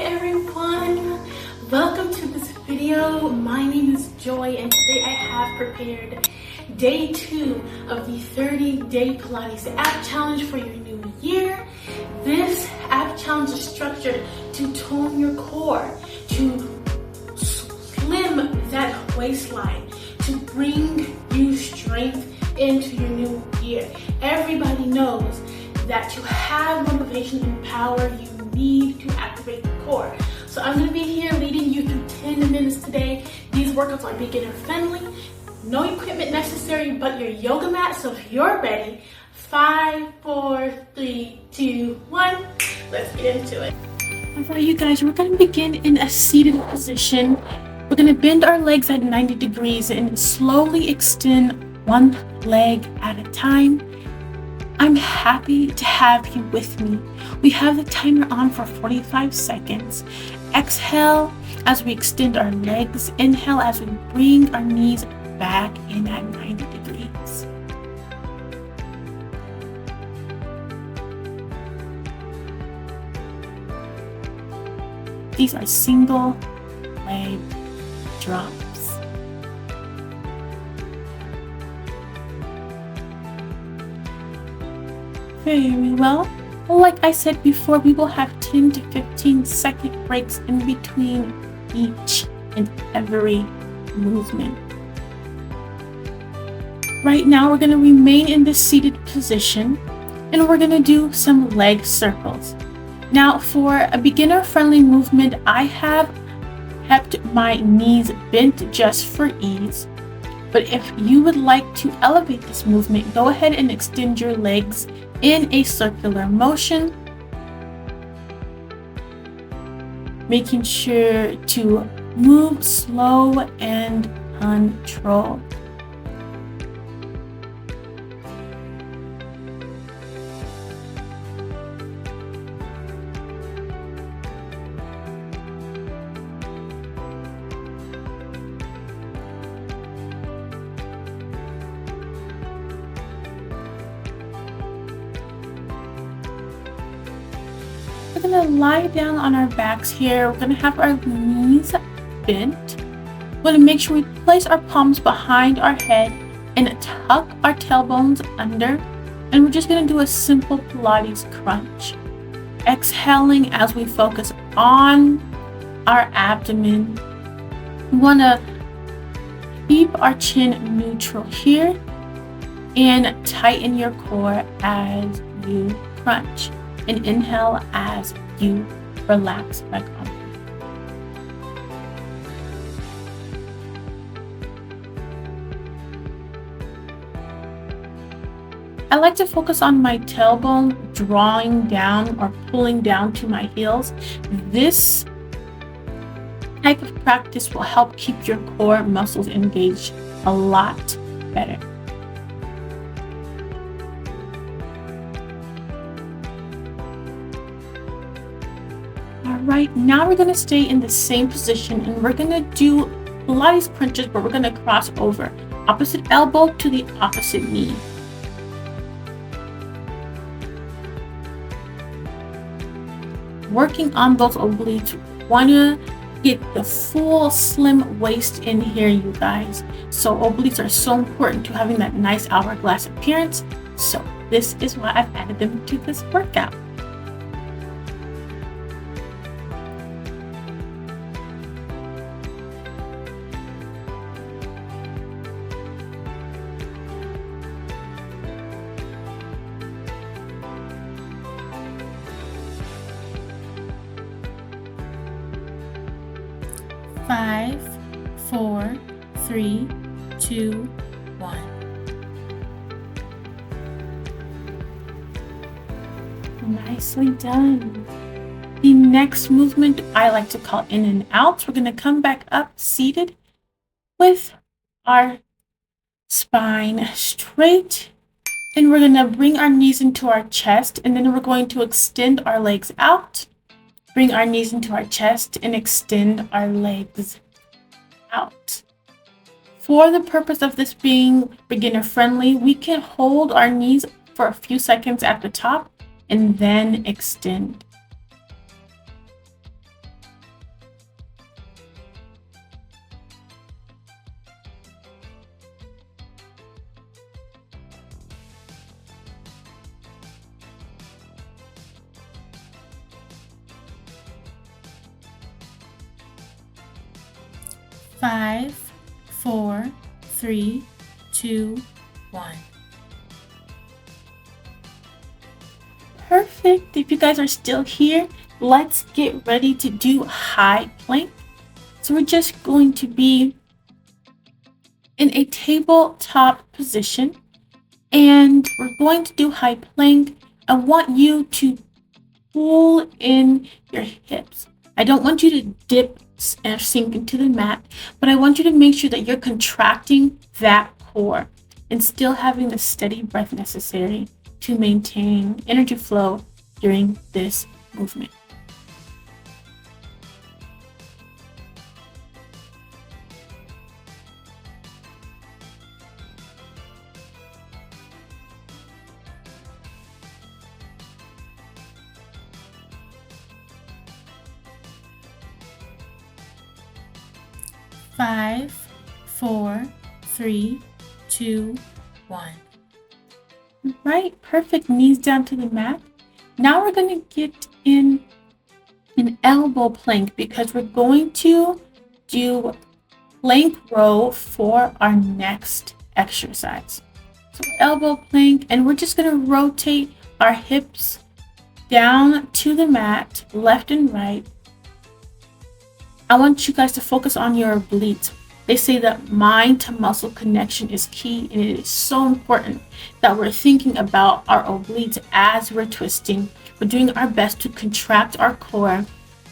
everyone, welcome to this video. My name is Joy and today I have prepared day 2 of the 30-day Pilates Ab Challenge for your new year. This ab challenge is structured to tone your core, to slim that waistline, to bring you strength into your new year. Everybody knows that to have motivation and power, you need to activate the core. So I'm going to be here leading you through 10 minutes today. These workouts are beginner friendly, no equipment necessary but your yoga mat. So if you're ready, 5, 4, 3, 2, 1, let's get into it. Alright, you guys, we're going to begin in a seated position. We're going to bend our legs at 90 degrees and slowly extend one leg at a time. I'm happy to have you with me. We have the timer on for 45 seconds. Exhale as we extend our legs. Inhale as we bring our knees back in at 90 degrees. These are single leg drops. Very well. Like I said before, we will have 10 to 15 second breaks in between each and every movement. Right now, we're going to remain in this seated position and we're going to do some leg circles. Now, for a beginner-friendly movement, I have kept my knees bent just for ease. But if you would like to elevate this movement, go ahead and extend your legs in a circular motion, making sure to move slow and controlled. We're going to lie down on our backs here. We're going to have our knees bent. We're going to make sure we place our palms behind our head and tuck our tailbones under. And we're just going to do a simple Pilates crunch. Exhaling as we focus on our abdomen. We want to keep our chin neutral here and tighten your core as you crunch. And inhale as you relax back on. I like to focus on my tailbone drawing down or pulling down to my heels. This type of practice will help keep your core muscles engaged a lot better. Right now we're going to stay in the same position and we're going to do Pilates crunches, but we're going to cross over opposite elbow to the opposite knee. Working on those obliques, want to get the full slim waist in here, you guys. So obliques are so important to having that nice hourglass appearance. So this is why I've added them to this workout. Five, 4, 3, 2, 1. Nicely done. The next movement I like to call in and out. We're going to come back up seated with our spine straight. And we're going to bring our knees into our chest. And then we're going to extend our legs out. Bring our knees into our chest and extend our legs out. For the purpose of this being beginner friendly, we can hold our knees for a few seconds at the top and then extend. 5, 4, 3, 2, 1. Perfect. If you guys are still here, let's get ready to do high plank. So we're just going to be in a tabletop position and we're going to do high plank. I want you to pull in your hips. I don't want you to dip and sink into the mat, but I want you to make sure that you're contracting that core and still having the steady breath necessary to maintain energy flow during this movement. Five, 4, 3, 2, 1. Right, perfect. Knees down to the mat. Now we're going to get in an elbow plank because we're going to do plank row for our next exercise. So elbow plank, and we're just going to rotate our hips down to the mat, left and right. I want you guys to focus on your obliques. They say that mind to muscle connection is key, and it is so important that we're thinking about our obliques as we're twisting. We're doing our best to contract our core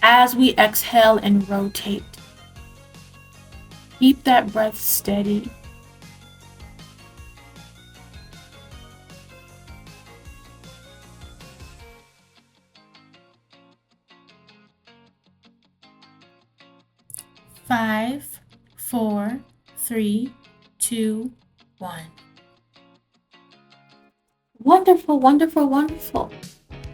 as we exhale and rotate. Keep that breath steady. Five, 4, 3, 2, 1. Wonderful, wonderful, wonderful.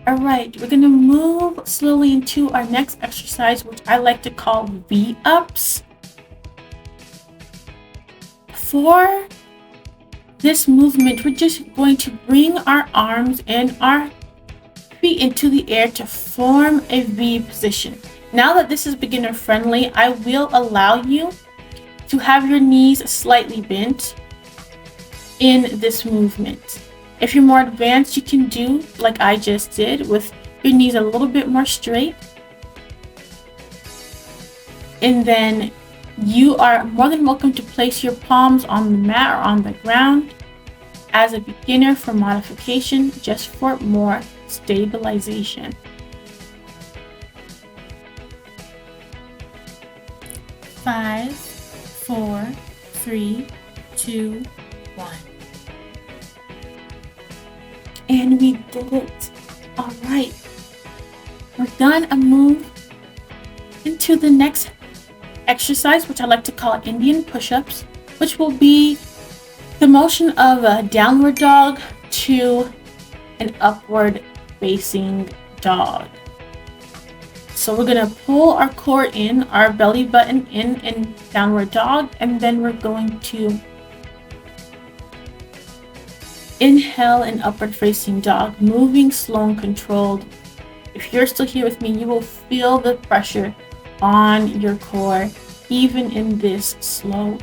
All right, we're going to move slowly into our next exercise, which I like to call V-ups. For this movement, we're just going to bring our arms and our feet into the air to form a V position. Now that this is beginner friendly, I will allow you to have your knees slightly bent in this movement. If you're more advanced, you can do like I just did with your knees a little bit more straight. And then you are more than welcome to place your palms on the mat or on the ground as a beginner for modification, just for more stabilization. 5, 4, 3, 2, 1. And we did it. All right. We're gonna move into the next exercise, which I like to call Indian push-ups, which will be the motion of a downward dog to an upward facing dog. So we're gonna pull our core in, our belly button in downward dog, and then we're going to inhale in upward facing dog, moving slow and controlled. If you're still here with me, you will feel the pressure on your core, even in this slow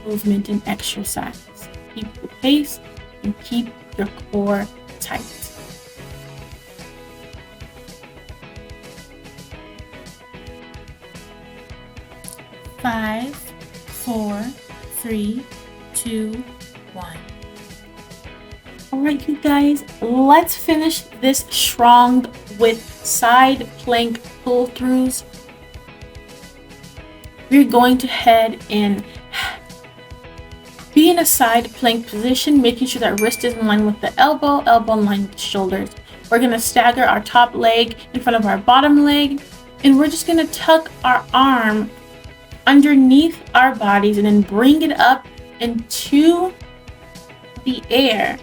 movement and exercise. Keep the pace and keep your core tight. 5, 4, 3, 2, 1. All right, you guys, let's finish this strong with side plank pull-throughs. We're going to head in, be in a side plank position, making sure that wrist is in line with the elbow, elbow in line with the shoulders. We're gonna stagger our top leg in front of our bottom leg, and we're just gonna tuck our arm underneath our bodies and then bring it up into the air,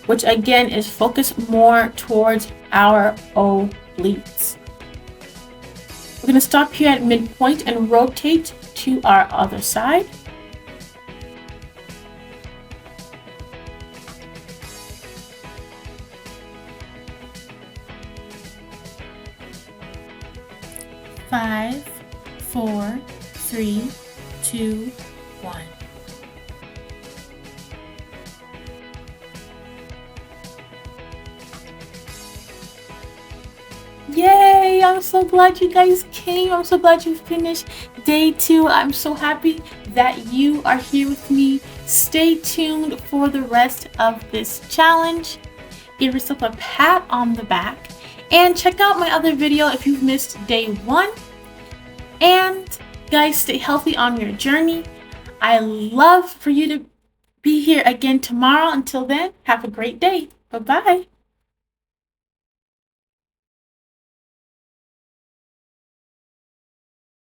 which again is focused more towards our obliques. We're going to stop here at midpoint and rotate to our other side. 5, 4, 3, 2, 1. Yay! I'm so glad you guys came. I'm so glad you finished day 2. I'm so happy that you are here with me. Stay tuned for the rest of this challenge. Give yourself a pat on the back and check out my other video if you've missed day 1. And guys, stay healthy on your journey. I love for you to be here again tomorrow. Until then, have a great day. Bye-bye.